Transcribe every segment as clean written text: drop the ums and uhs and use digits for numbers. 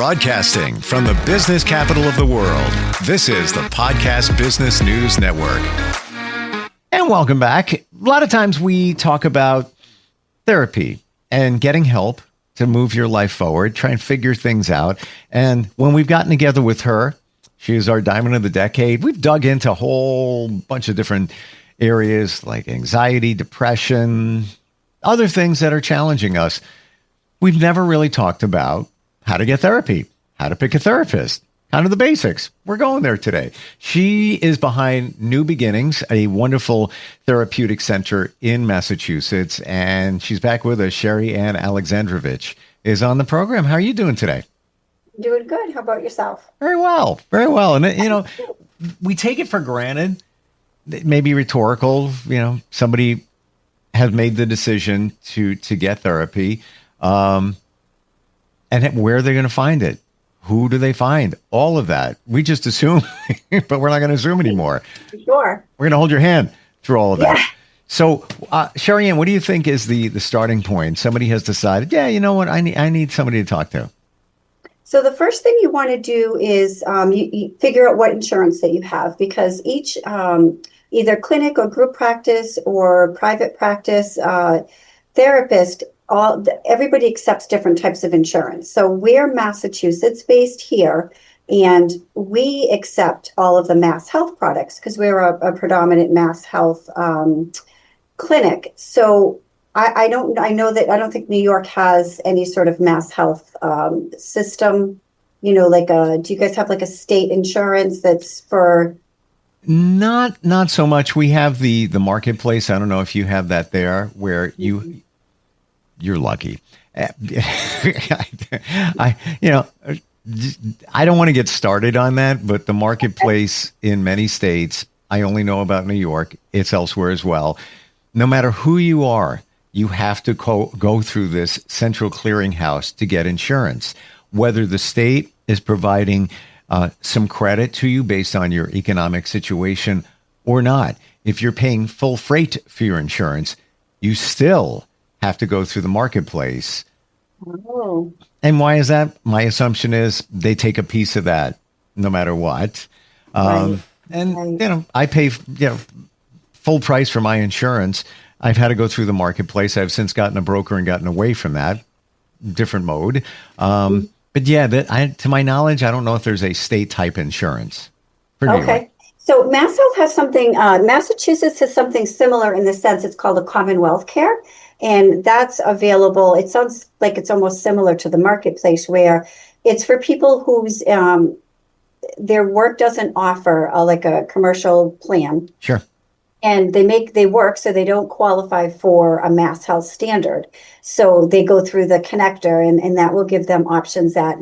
Broadcasting from the business capital of the world, this is the Podcast Business News Network. And welcome back. A lot of times we talk about therapy and getting help to move your life forward, try and figure things out. And when we've gotten together with her, she is our Diamond of the Decade. We've dug into a whole bunch of different areas like anxiety, depression, other things that are challenging us. We've never really talked about how to get therapy, how to pick a therapist, kind of the basics. We're going there today. She is behind New Beginnings, a wonderful therapeutic center in Massachusetts, and she's back with us. Sherri and Alexandrovich is on the program. How are you doing today? Doing good. How about yourself? Very well. Very well. And, you know, we take it for granted. It may be rhetorical. You know, somebody has made the decision to get therapy. And where are they going to find it? Who do they find? All of that. We just assume, but we're not going to assume anymore. Sure. We're going to hold your hand through all of that. Yeah. So, Sherri Ann, what do you think is the starting point? Somebody has decided, yeah, you know what? I need somebody to talk to. So the first thing you want to do is you figure out what insurance that you have, because each either clinic or group practice or private practice therapist, everybody accepts different types of insurance. So we're Massachusetts based here, and we accept all of the Mass Health products because we're a predominant Mass Health clinic. So I don't think New York has any sort of Mass Health system. You know, do you guys have like a state insurance that's for? Not so much. We have the marketplace. I don't know if you have that there, where you're lucky. I don't want to get started on that, but the marketplace in many states, I only know about New York. It's elsewhere as well. No matter who you are, you have to go through this central clearinghouse to get insurance, whether the state is providing some credit to you based on your economic situation or not. If you're paying full freight for your insurance, you still have to go through the marketplace. Oh. And why is that? My assumption is they take a piece of that no matter what. Right. And, you know, I pay, full price for my insurance. I've had to go through the marketplace. I've since gotten a broker and gotten away from that different mode. But yeah, to my knowledge, I don't know if there's a state type insurance. Okay. So Mass Health has something, Massachusetts has something similar in the sense it's called a Commonwealth Care. And that's available. It sounds like it's almost similar to the marketplace, where it's for people whose their work doesn't offer a commercial plan. Sure. And they work, so they don't qualify for a Mass Health standard. So they go through the connector, and that will give them options that,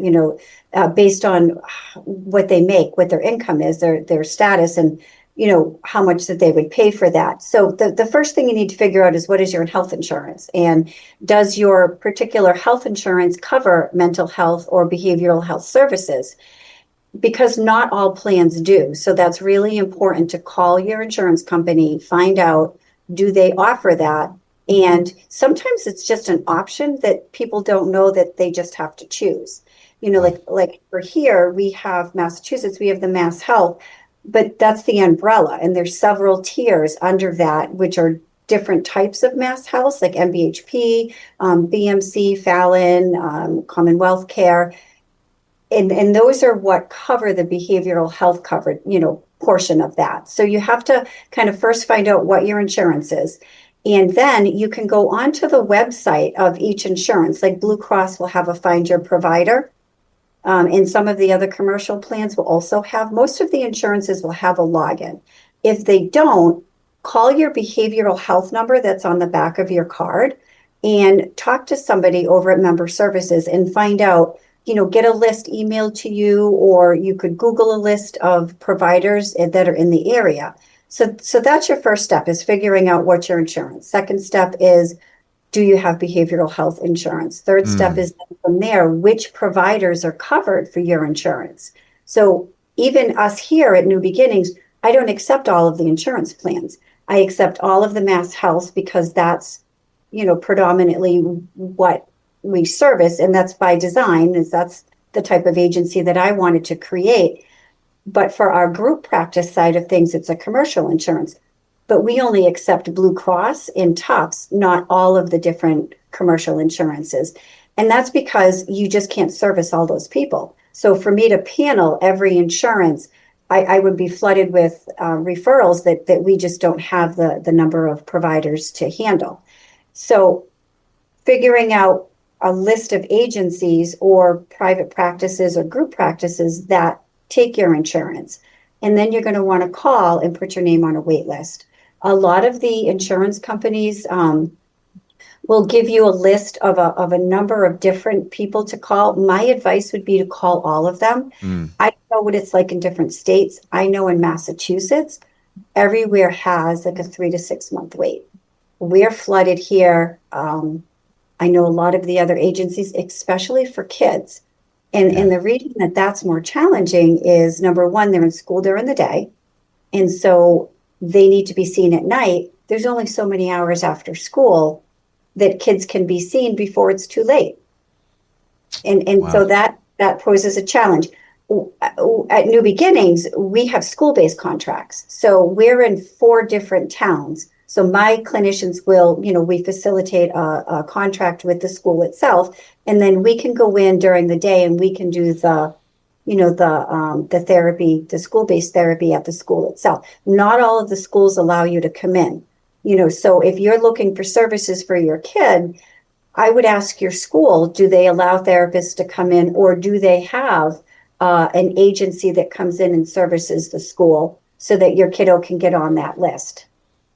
based on what they make, what their income is, their status, and how much that they would pay for that. So the first thing you need to figure out is, what is your health insurance? And does your particular health insurance cover mental health or behavioral health services? Because not all plans do. So that's really important to call your insurance company, find out, do they offer that? And sometimes it's just an option that people don't know that they just have to choose. Like for here, we have Massachusetts, we have the Mass Health, but that's the umbrella, and there's several tiers under that, which are different types of Mass Health, like MBHP, BMC, Fallon, Commonwealth Care, and those are what cover the behavioral health covered, portion of that. So you have to kind of first find out what your insurance is, and then you can go onto the website of each insurance. Like Blue Cross will have a Find Your Provider. And some of the other commercial plans will also have, most of the insurances will have a login. If they don't, call your behavioral health number that's on the back of your card and talk to somebody over at Member Services and find out, get a list emailed to you, or you could Google a list of providers that are in the area. So that's your first step, is figuring out what's your insurance. Second step is, do you have behavioral health insurance? Third step is, from there, which providers are covered for your insurance? So even us here at New Beginnings, I don't accept all of the insurance plans. I accept all of the Mass Health because that's, predominantly what we service, and that's by design. That's the type of agency that I wanted to create. But for our group practice side of things, it's a commercial insurance. But we only accept Blue Cross and Tufts, not all of the different commercial insurances. And that's because you just can't service all those people. So for me to panel every insurance, I would be flooded with referrals that we just don't have the number of providers to handle. So figuring out a list of agencies or private practices or group practices that take your insurance. And then you're going to want to call and put your name on a wait list. A lot of the insurance companies will give you a list of a number of different people to call. My advice would be to call all of them. I don't know what it's like in different states. I know in Massachusetts, everywhere has like a 3 to 6 month wait. We're flooded here. I know a lot of the other agencies, especially for kids. And the reason that that's more challenging is, number one, they're in school during the day. And so they need to be seen at night. There's only so many hours after school that kids can be seen before it's too late. And Wow. so that poses a challenge. At New Beginnings, we have school-based contracts. So we're in 4 different towns. So my clinicians will, we facilitate a contract with the school itself, and then we can go in during the day and we can do the therapy, the school-based therapy at the school itself. Not all of the schools allow you to come in. So if you're looking for services for your kid, I would ask your school, do they allow therapists to come in, or do they have an agency that comes in and services the school so that your kiddo can get on that list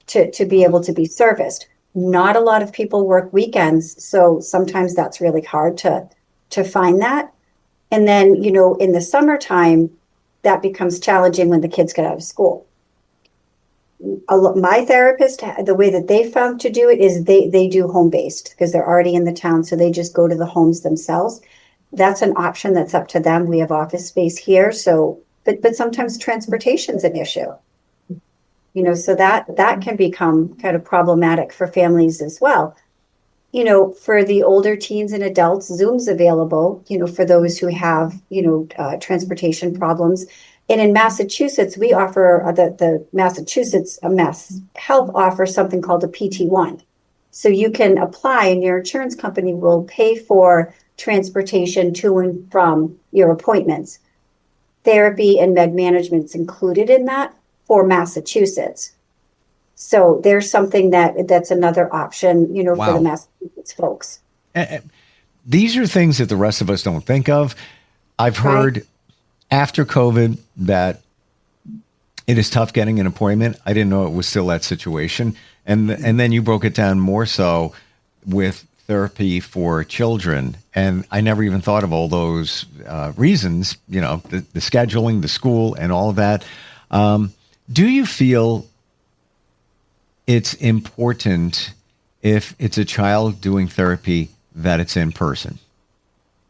to be able to be serviced? Not a lot of people work weekends, so sometimes that's really hard to find that. And then, in the summertime, that becomes challenging when the kids get out of school. My therapist, the way that they found to do it is they do home-based because they're already in the town, so they just go to the homes themselves. That's an option that's up to them. We have office space here, so but sometimes transportation's an issue. So that can become kind of problematic for families as well. For the older teens and adults, Zoom's available, for those who have, transportation problems. And in Massachusetts, we offer the Massachusetts Mass Health offers something called a PT1. So you can apply and your insurance company will pay for transportation to and from your appointments. Therapy and med management's included in that for Massachusetts. So there's something that's another option, Wow. for the Massachusetts folks. These are things that the rest of us don't think of. I've heard after COVID that it is tough getting an appointment. I didn't know it was still that situation. And then you broke it down more so with therapy for children. And I never even thought of all those reasons, the scheduling, the school, and all of that. Do you feel it's important if it's a child doing therapy that it's in person?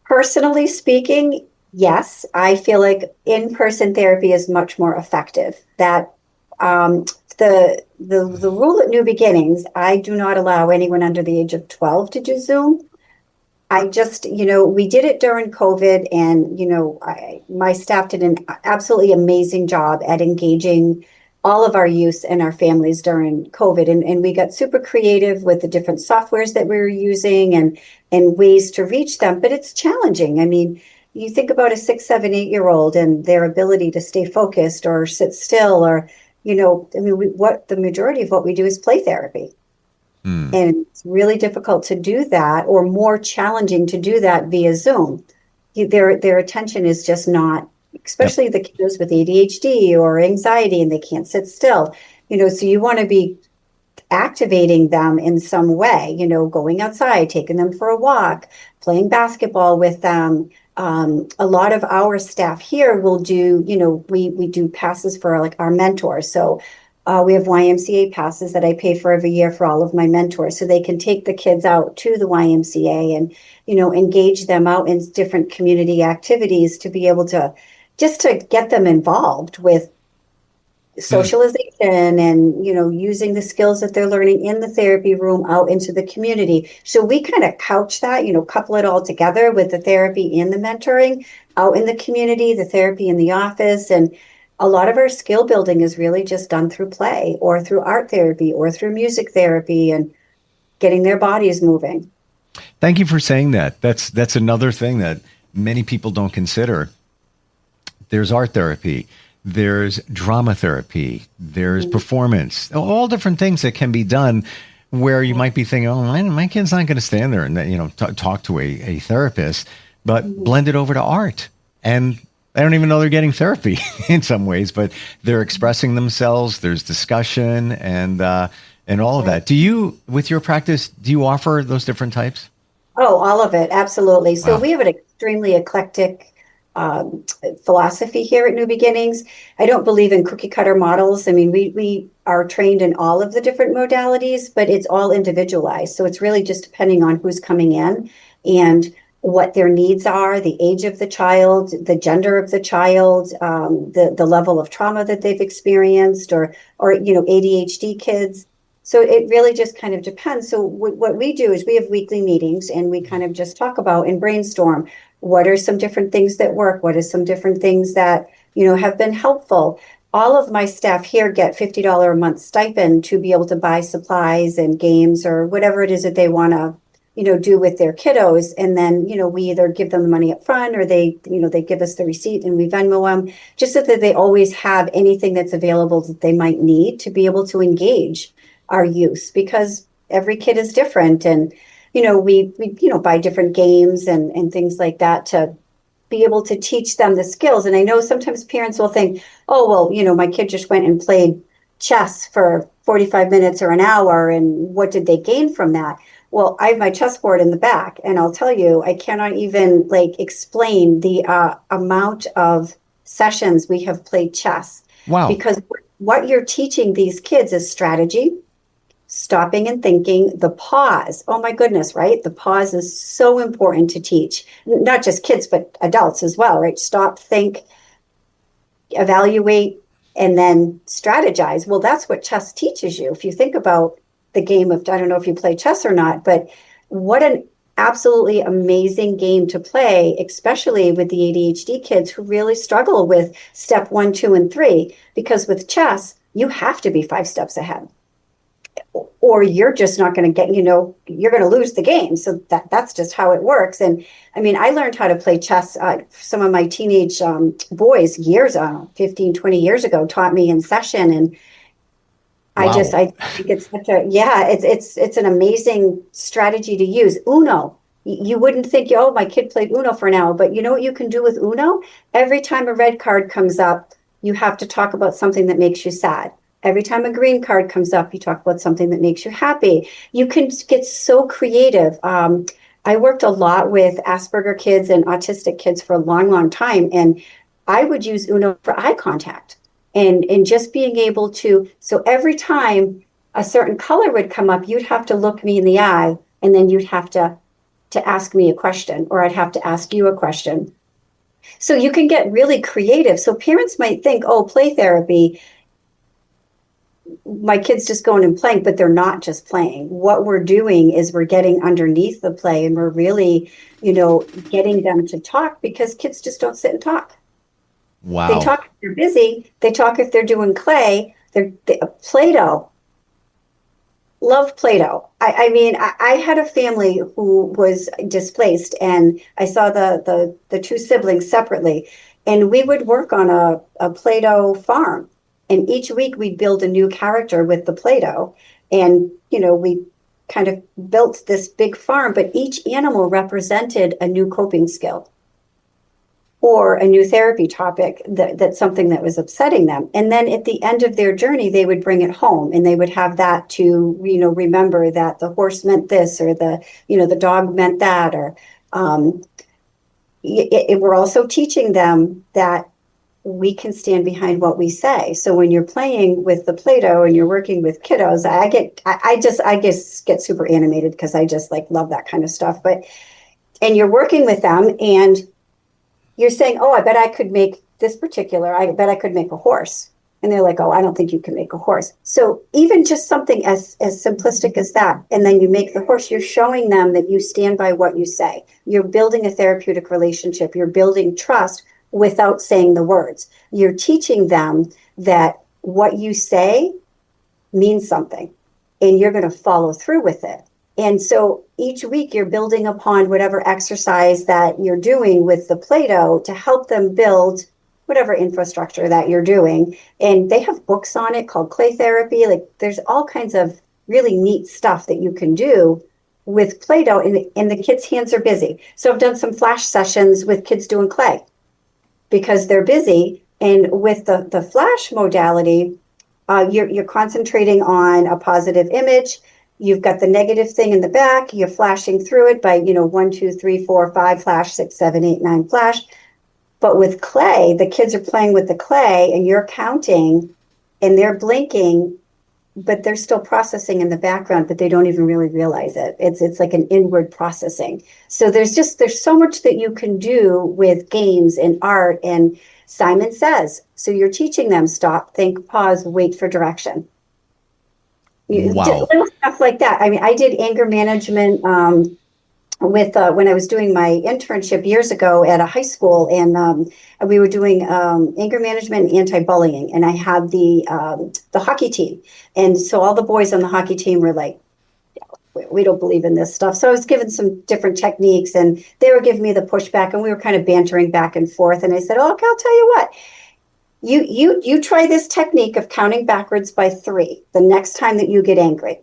Personally speaking, yes, I feel like in-person therapy is much more effective. That the rule at New Beginnings, I do not allow anyone under the age of 12 to do Zoom. I just, we did it during COVID, and, my staff did an absolutely amazing job at engaging all of our youth and our families during COVID. And we got super creative with the different softwares that we were using and ways to reach them. But it's challenging. I mean, you think about a 6, 7, 8-year-old and their ability to stay focused or sit still or, what the majority of what we do is play therapy. And it's really difficult to do that, or more challenging to do that via Zoom. Their attention is just not, especially the kiddos with ADHD or anxiety, and they can't sit still. So you want to be activating them in some way, going outside, taking them for a walk, playing basketball with them. A lot of our staff here will do, we do passes for like our mentors. So we have YMCA passes that I pay for every year for all of my mentors, so they can take the kids out to the YMCA and, engage them out in different community activities to be able to just to get them involved with socialization and, using the skills that they're learning in the therapy room out into the community. So we kind of couch that, couple it all together with the therapy and the mentoring out in the community, the therapy in the office. And a lot of our skill building is really just done through play or through art therapy or through music therapy and getting their bodies moving. Thank you for saying that. That's another thing that many people don't consider. There's art therapy. There's drama therapy, there's performance, all different things that can be done where you might be thinking, oh, my kid's not going to stand there and, talk to a therapist, but blend it over to art. And I don't even know they're getting therapy in some ways, but they're expressing themselves. There's discussion and all of that. Do you, with your practice, do you offer those different types? Oh, all of it. Absolutely. So Wow. we have an extremely eclectic philosophy here at New Beginnings. I don't believe in cookie cutter models. I mean, we are trained in all of the different modalities, but it's all individualized. So it's really just depending on who's coming in and what their needs are, the age of the child, the gender of the child, the level of trauma that they've experienced, or ADHD kids. So it really just kind of depends. So what we do is we have weekly meetings and we kind of just talk about and brainstorm what are some different things that work, what are some different things that have been helpful. All of my staff here get $50 a month stipend to be able to buy supplies and games or whatever it is that they want to do with their kiddos. And then we either give them the money up front or they give us the receipt and we Venmo them, just so that they always have anything that's available that they might need to be able to engage our youth, because every kid is different. And we buy different games and things like that to be able to teach them the skills. And I know sometimes parents will think, oh, well, my kid just went and played chess for 45 minutes or an hour, and what did they gain from that? Well, I have my chessboard in the back, and I'll tell you, I cannot even explain the amount of sessions we have played chess. Wow. Because what you're teaching these kids is strategy, stopping and thinking, the pause. Oh my goodness, right? The pause is so important to teach, not just kids, but adults as well, right? Stop, think, evaluate, and then strategize. Well, that's what chess teaches you. If you think about the game of, I don't know if you play chess or not, but what an absolutely amazing game to play, especially with the ADHD kids who really struggle with step 1, 2, and 3, because with chess, you have to be 5 steps ahead. Or you're just not going to get, you're going to lose the game. So that's just how it works. And I mean, I learned how to play chess. Some of my teenage boys 15, 20 years ago taught me in session. And Wow. I think it's such it's an amazing strategy to use. Uno. You wouldn't think, oh, my kid played Uno for an hour, but you know what you can do with Uno? Every time a red card comes up, you have to talk about something that makes you sad. Every time a green card comes up, you talk about something that makes you happy. You can get so creative. I worked a lot with Asperger kids and autistic kids for a long, long time. And I would use Uno for eye contact and just being able to. So every time a certain color would come up, you'd have to look me in the eye, and then you'd have to ask me a question, or I'd have to ask you a question. So you can get really creative. So parents might think, oh, play therapy, my kid's just going and playing, but they're not just playing. What we're doing is we're getting underneath the play, and we're really, getting them to talk, because kids just don't sit and talk. Wow. They talk if they're busy. They talk if they're doing clay. Play-Doh. Love Play-Doh. I mean, I had a family who was displaced, and I saw the 2 siblings separately, and we would work on a Play-Doh farm. And each week we'd build a new character with the Play-Doh. And, we kind of built this big farm, but each animal represented a new coping skill or a new therapy topic, that's something that was upsetting them. And then at the end of their journey, they would bring it home, and they would have that to, remember that the horse meant this, or the dog meant that, or we're also teaching them that we can stand behind what we say. So when you're playing with the Play-Doh and you're working with kiddos, I just get super animated, because I just love that kind of stuff. And you're working with them, and you're saying, oh, I bet I could make a horse. And they're like, oh, I don't think you can make a horse. So even just something as simplistic as that, and then you make the horse, you're showing them that you stand by what you say. You're building a therapeutic relationship. You're building trust without saying the words. You're teaching them that what you say means something, and you're going to follow through with it. And so each week you're building upon whatever exercise that you're doing with the Play-Doh to help them build whatever infrastructure that you're doing. And they have books on it called Clay Therapy. Like there's all kinds of really neat stuff that you can do with Play-Doh, and the kids' hands are busy. So I've done some flash sessions with kids doing clay because they're busy. And with the flash modality, you're concentrating on a positive image. You've got the negative thing in the back. You're flashing through it by, 1, 2, 3, 4, 5, flash, 6, 7, 8, 9, flash. But with clay, the kids are playing with the clay and you're counting and they're blinking, but they're still processing in the background, but they don't even really realize it. It's like an inward processing. So there's so much that you can do with games and art. And Simon Says, so you're teaching them stop, think, pause, wait for direction. Wow. Little stuff like that. I mean, I did anger management with when I was doing my internship years ago at a high school, and we were doing anger management and anti-bullying, and I had the hockey team, and so all the boys on the hockey team were like, we don't believe in this stuff. So I was given some different techniques, and they were giving me the pushback, and we were kind of bantering back and forth. And I said, "Oh, okay, I'll tell you what. You try this technique of counting backwards by 3 the next time that you get angry,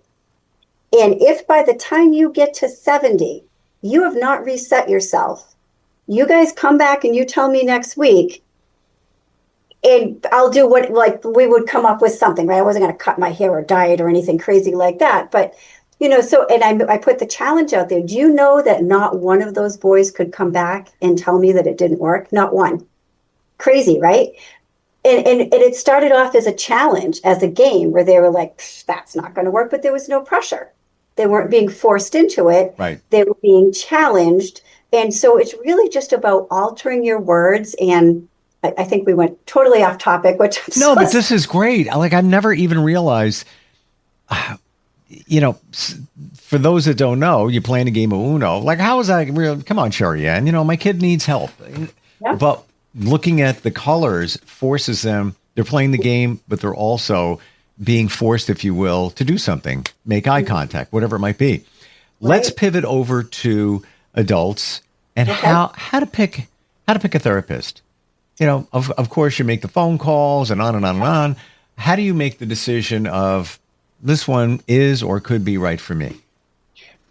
and if by the time you get to 70." You have not reset yourself. You guys come back and you tell me next week, and I'll do what, like, we would come up with something, right? I wasn't going to cut my hair or diet or anything crazy like that. But, so, and I put the challenge out there. Do you know that not one of those boys could come back and tell me that it didn't work? Not one. Crazy, right? And it started off as a challenge, as a game where they were like, that's not going to work, but there was no pressure. They weren't being forced into it. Right. They were being challenged. And so it's really just about altering your words. And I think we went totally off topic, which but this is great. Like, I've never even realized, for those that don't know, you're playing a game of Uno. Like, how is that real? Come on, Sherri. And, my kid needs help. Yeah. But looking at the colors forces them, they're playing the game, but they're also being forced, if you will, to do something, make eye contact, whatever it might be. Right. Let's pivot over to adults and how to pick a therapist. Of course, you make the phone calls and on and on and on. How do you make the decision of this one is or could be right for me?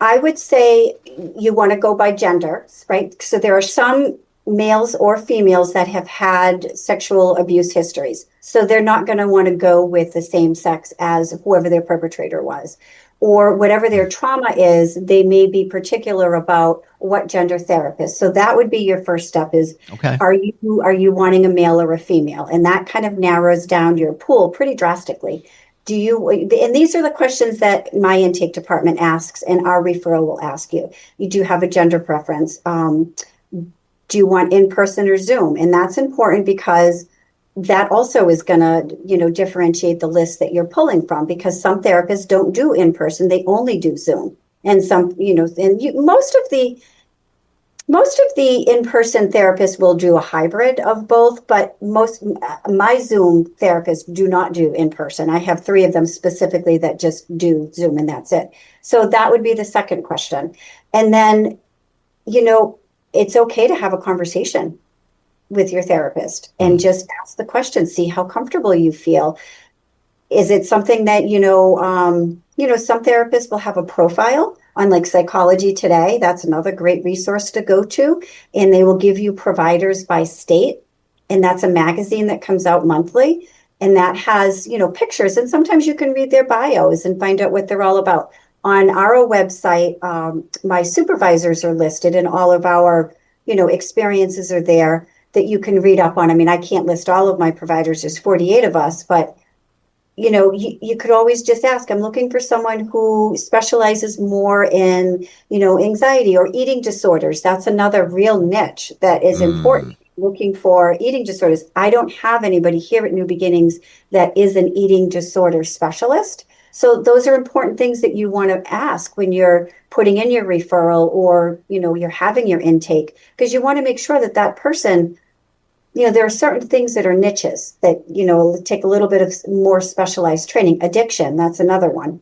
I would say you want to go by gender, right? So there are some males or females that have had sexual abuse histories. So they're not going to want to go with the same sex as whoever their perpetrator was. Or whatever their trauma is, they may be particular about what gender therapist. So that would be your first step is, are you wanting a male or a female? And that kind of narrows down your pool pretty drastically. And these are the questions that my intake department asks and our referral will ask you. You do have a gender preference. Do you want in-person or Zoom? And that's important because that also is going to, differentiate the list that you're pulling from, because some therapists don't do in-person, they only do Zoom. And some, most of the in-person therapists will do a hybrid of both, but my Zoom therapists do not do in-person. I have 3 of them specifically that just do Zoom, and that's it. So that would be the second question. And then, it's okay to have a conversation with your therapist and just ask the question, see how comfortable you feel. Is it something that, some therapists will have a profile on, like, Psychology Today. That's another great resource to go to. And they will give you providers by state. And that's a magazine that comes out monthly. And that has, pictures. And sometimes you can read their bios and find out what they're all about. On our website, my supervisors are listed and all of our, experiences are there that you can read up on. I mean, I can't list all of my providers. There's 48 of us, but, you could always just ask, I'm looking for someone who specializes more in, anxiety or eating disorders. That's another real niche that is important. looking for eating disorders. I don't have anybody here at New Beginnings that is an eating disorder specialist. So those are important things that you want to ask when you're putting in your referral or, you're having your intake, because you want to make sure that that person, there are certain things that are niches that, take a little bit of more specialized training. Addiction, that's another one.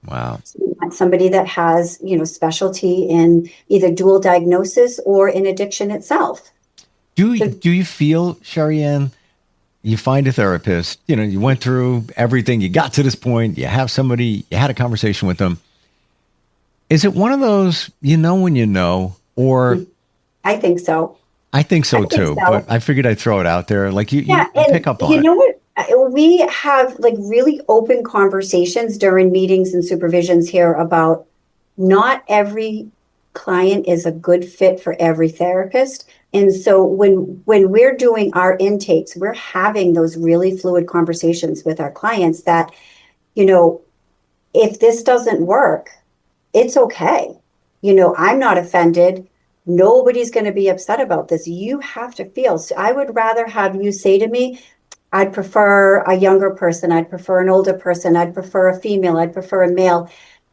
Wow. So you want somebody that has, specialty in either dual diagnosis or in addiction itself. Do you feel, Sherri Ann, you find a therapist, you went through everything, you got to this point, you have somebody, you had a conversation with them. Is it one of those, when you know, or? I think so. I think so too, but I figured I'd throw it out there. Like you pick up on it. You know what? We have really open conversations during meetings and supervisions here about not every client is a good fit for every therapist. And so when we're doing our intakes, we're having those really fluid conversations with our clients that, if this doesn't work, it's okay. I'm not offended. Nobody's going to be upset about this. You have to feel. So I would rather have you say to me, I'd prefer a younger person. I'd prefer an older person. I'd prefer a female. I'd prefer a male,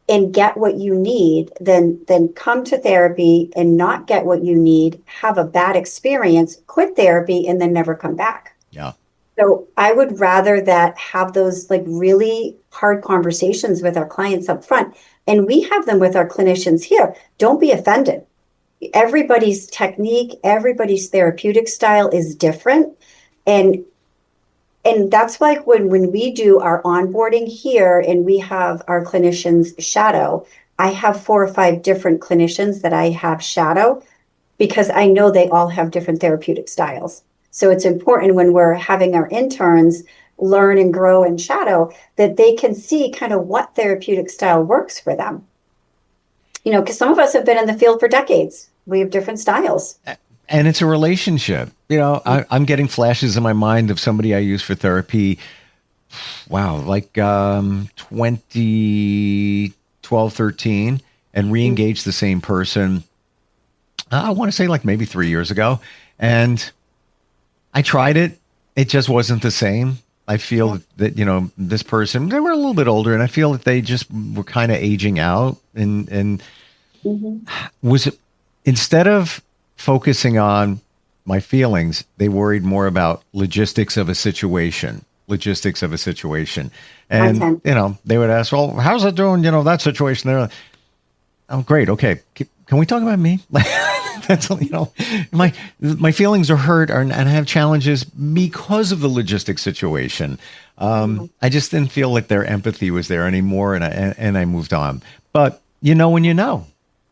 and get what you need than come to therapy and not get what you need, have a bad experience, quit therapy, and then never come back. Yeah. So I would rather that have those really hard conversations with our clients up front. And we have them with our clinicians here. Don't be offended. Everybody's technique, everybody's therapeutic style is different. And that's why when we do our onboarding here and we have our clinicians shadow, I have 4 or 5 different clinicians that I have shadow, because I know they all have different therapeutic styles. So it's important when we're having our interns learn and grow in shadow that they can see kind of what therapeutic style works for them. Because some of us have been in the field for decades. We have different styles. And it's a relationship. I'm getting flashes in my mind of somebody I use for therapy. Wow, 2012, 13, and re-engaged the same person. I want to say maybe 3 years ago. And I tried it. It just wasn't the same. I feel that, this person, they were a little bit older, and I feel that they just were kind of aging out. And was it, instead of focusing on my feelings, they worried more about logistics of a situation. And, they would ask, well, how's it doing? That situation there. Oh, great. Okay. Can we talk about me? That's, my feelings are hurt and I have challenges because of the logistic situation. I just didn't feel like their empathy was there anymore. And I moved on. But when you know.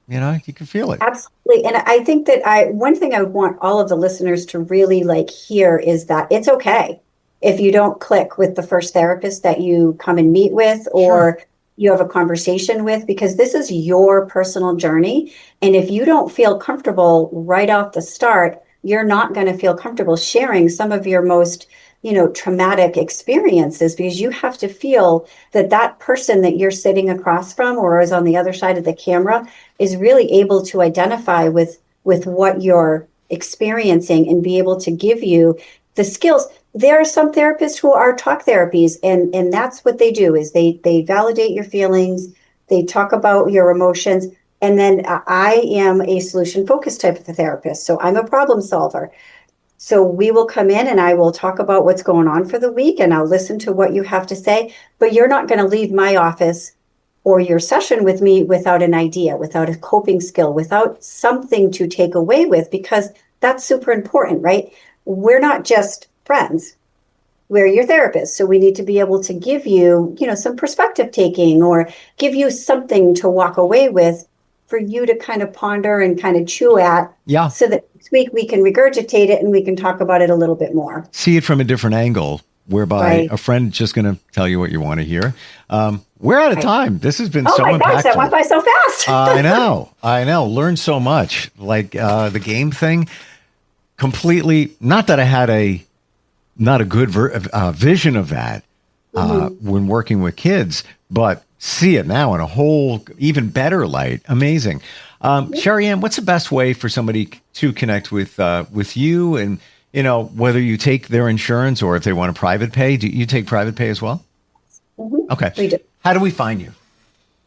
You can feel it. Absolutely. And I think that one thing I want all of the listeners to really hear is that it's okay if you don't click with the first therapist that you come and meet with or you have a conversation with, because this is your personal journey. And if you don't feel comfortable right off the start, you're not going to feel comfortable sharing some of your most traumatic experiences, because you have to feel that person that you're sitting across from or is on the other side of the camera is really able to identify with what you're experiencing and be able to give you the skills. There are some therapists who are talk therapies, and that's what they do is they validate your feelings, they talk about your emotions, and then I am a solution focused type of therapist. So I'm a problem solver. So we will come in and I will talk about what's going on for the week and I'll listen to what you have to say, but you're not going to leave my office or your session with me without an idea, without a coping skill, without something to take away with, because that's super important, right? We're not just friends. We're your therapist. So we need to be able to give you, some perspective taking or give you something to walk away with for you to kind of ponder and kind of chew at. Yeah. So that next week we can regurgitate it and we can talk about it a little bit more. See it from a different angle, whereby a friend just going to tell you what you want to hear. We're out of time. This has been so impactful. Oh my gosh, that went by so fast. I know. Learned so much. The game thing, completely, not that I had not a good vision of that when working with kids, but see it now in a whole even better light. Amazing. Sherri Ann, what's the best way for somebody to connect with you, and whether you take their insurance or if they want a private pay? Do you take private pay as well? Mm-hmm. Okay. We do. How do we find you?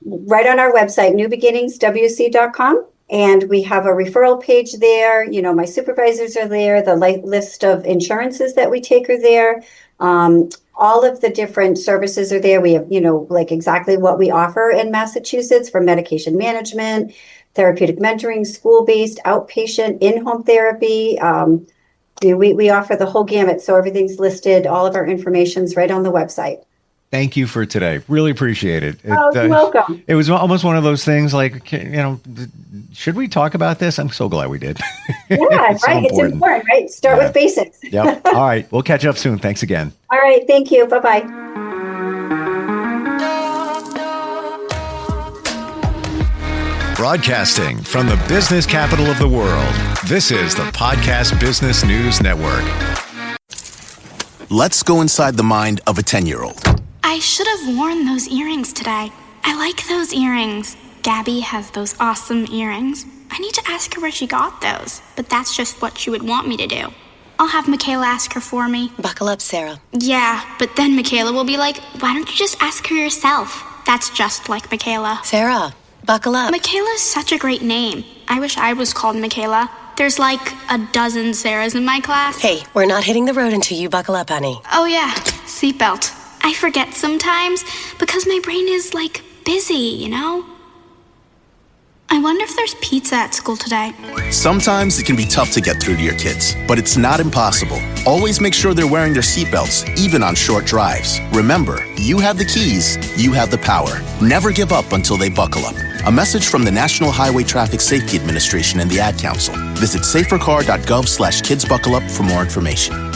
Right on our website, newbeginningswc.com. And we have a referral page there. My supervisors are there. The list of insurances that we take are there. All of the different services are there. We have, like exactly what we offer in Massachusetts for medication management, therapeutic mentoring, school-based, outpatient, in-home therapy. We offer the whole gamut. So everything's listed. All of our information's right on the website. Thank you for today. Really appreciate it. You're welcome. It was almost one of those things like, should we talk about this? I'm so glad we did. Yeah, right. It's important, right? Start with basics. Yep. All right. We'll catch up soon. Thanks again. All right. Thank you. Bye-bye. Broadcasting from the business capital of the world, this is the Podcast Business News Network. Let's go inside the mind of a 10-year-old. I should have worn those earrings today. I like those earrings. Gabby has those awesome earrings. I need to ask her where she got those, but that's just what she would want me to do. I'll have Michaela ask her for me. Buckle up, Sarah. Yeah, but then Michaela will be like, why don't you just ask her yourself? That's just like Michaela. Sarah, buckle up. Michaela's such a great name. I wish I was called Michaela. There's like a dozen Sarahs in my class. Hey, we're not hitting the road until you buckle up, honey. Oh yeah, seatbelt. I forget sometimes because my brain is like busy, I wonder if there's pizza at school today. Sometimes it can be tough to get through to your kids, but it's not impossible. Always make sure they're wearing their seatbelts, even on short drives. Remember, you have the keys, you have the power. Never give up until they buckle up. A message from the National Highway Traffic Safety Administration and the Ad Council. Visit safercar.gov/kidsbuckleup for more information.